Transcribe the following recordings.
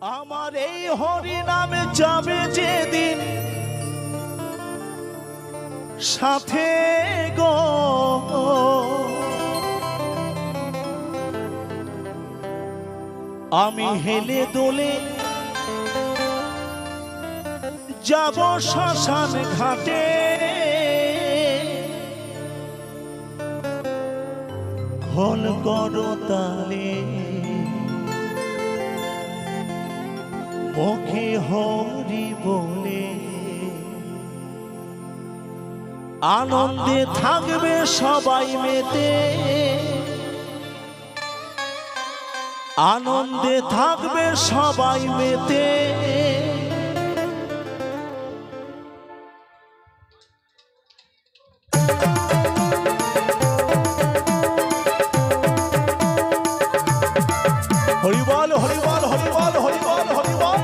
আমার এই হরি নামে যাবে যেদিন সাথে গো, আমি হেলে দোলে যাব শ্মশান ঘাটে। খোল করো তালে মুখে হরি বলে, আনন্দে থাকবে সবাই মেতে, আনন্দে থাকবে সবাই মেতে। হরি বল হরি বল হরি বল হরি বল হরি বল।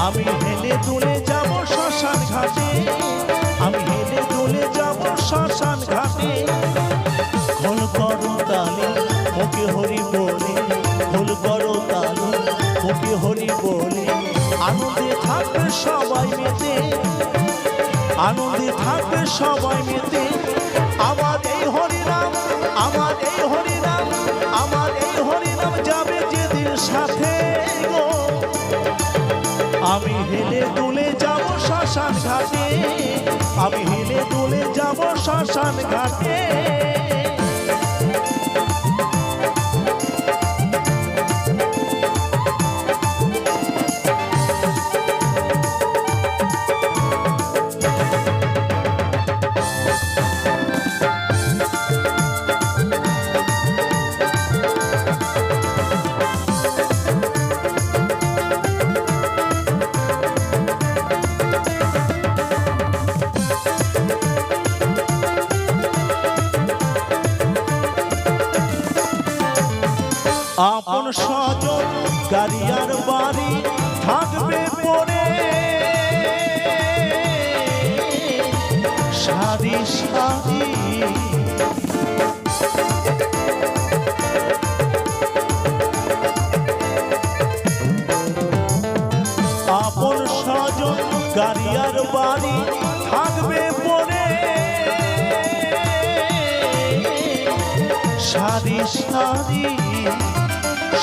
আমি হেলে দুলে যাব শ্মশান ঘাটে, আমি হেলে দুলে যাব শ্মশান ঘাটে। খোল করো তালে মুখে হরি বলে, খোল করো তালে মুখে হরি বলে, আনন্দে থাকবে সবাই মেতে, আনন্দে থাকবে সবাই মেতে। আমার এই হরিনাম, আমার এই হরিনাম, আমার এই হরিনাম যাবে যেদিন সাথে গো, আমি হেলে দুলে যাব শ্মশান ঘাটে, আমি হেলে দুলে যাব শ্মশান ঘাটে। আপন স্বজন গাড়িয়ার বাড়ি থাকবে পরে, সারি সারি আপন স্বজন গাড়িয়ার বাড়ি থাকবে পরে, সারি সারি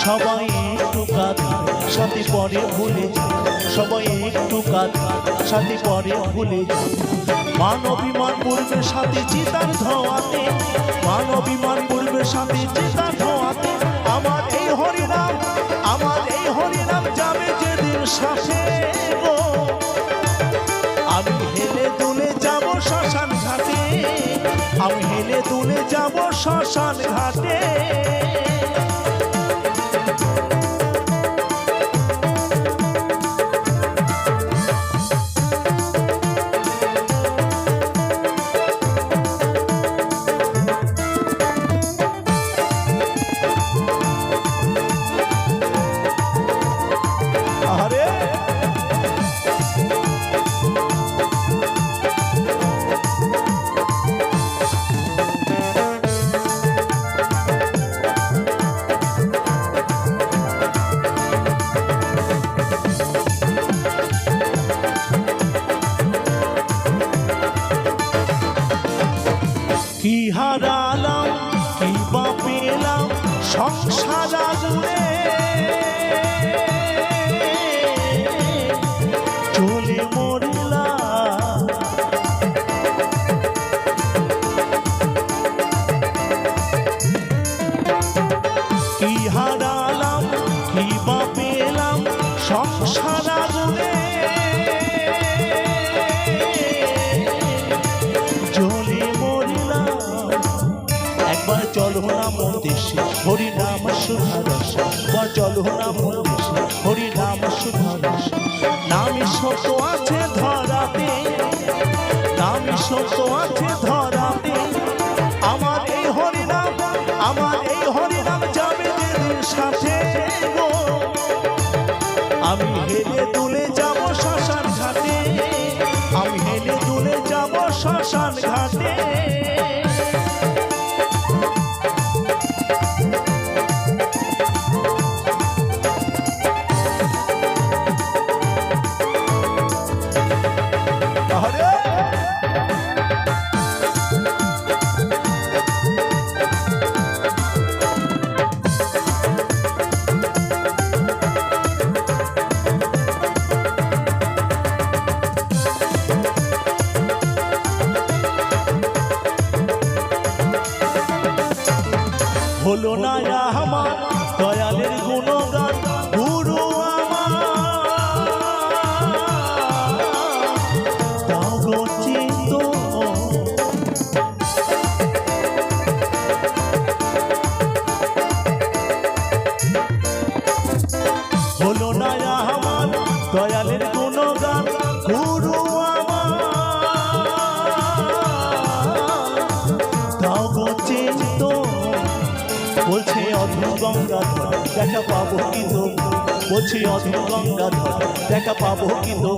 সবাই একটু কাঁদি সাথে পরে ভুলে যায়, সবাই একটু কাঁদি সাথে পরে ভুলে যায়। মান অভিমান পূর্বের সাথে চিতার ধোয়াতে, মান অভিমান পূর্বের সাথে চিতার ধোয়াতে। আমার এই হরিনাম, আমার এই হরিনাম যাবে যেদিন সাথে গো, আমি হেলে দুলে যাব শ্মশান ঘাটে, আমি হেলে দুলে যাব শ্মশান ঘাটে। কি হারালাম কি বা পেলাম সংসার আগুনে, চলে মরলাম। কি হারালাম কি বা পেলাম সংসার আগুনে, জ্বলে চলো না মনীষী হরি নাম সুধারস নামই সত্য আছে ধরাতে নামই সত্য আছে ধরাতে আমার এই হরিনাম যাবে যেদিন সাথে গো আমি হেলে দুলে যাব শ্মশান ঘাটে আমি হেলে দুলে যাব শ্মশান ঘাটে হলো না আমার দয়ালের গুণগান গুরু আমার দাও গো চিত্ত হলো না আমার দয়ালের গুণগান গুরু আমার দাও গো চিত্ত বলছে অধম গঙ্গাধর দেখা পাবো কিন্তু বলছি অধম গঙ্গাধর দেখা পাবো কিন্তু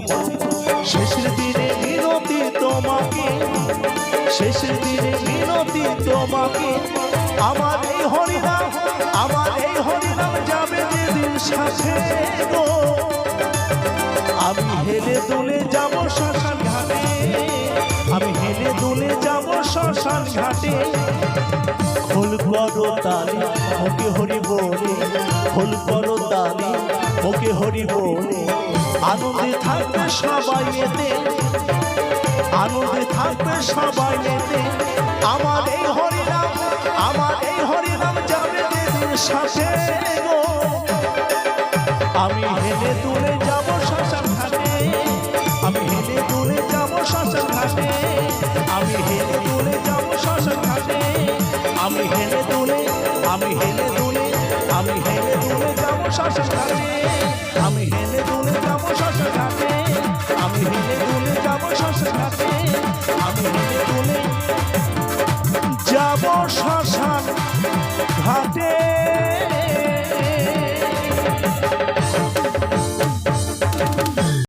শেষের দিনে মিনতি তোমাকে শেষের দিনে মিনতি তোমাকে আমার এই হরিনাম যাবে যেদিন সাথে গো আমি হেলে দুলে যাব শ্মশান ঘাটে আমি হেলে দুলে যাব শ্মশান ঘাটে খোল করো তালি ওকে হরি বলে খোল করো তালি ওকে হরি বলে আনন্দে থাকবে সবাই এতে আনন্দে থাকবে সবাই এতে আমার এই হরিনাম যাবে যেদিন সাথে গো আমি হেলে তুলে যাব শ্মশান ঘাটে আমি হেলে তুলে যাব শ্মশান ঘাটে আমি হেলে তুলে যাব শ্মশান ঘাটে আমি হেলে দুলে যাব শ্মশান ঘাটে আমি হেলে দুলে যাব শ্মশান ঘাটে আমি হেলে দুলে যাব শ্মশান ঘাটে আমি হেলে দুলে যাব শ্মশান ঘাটে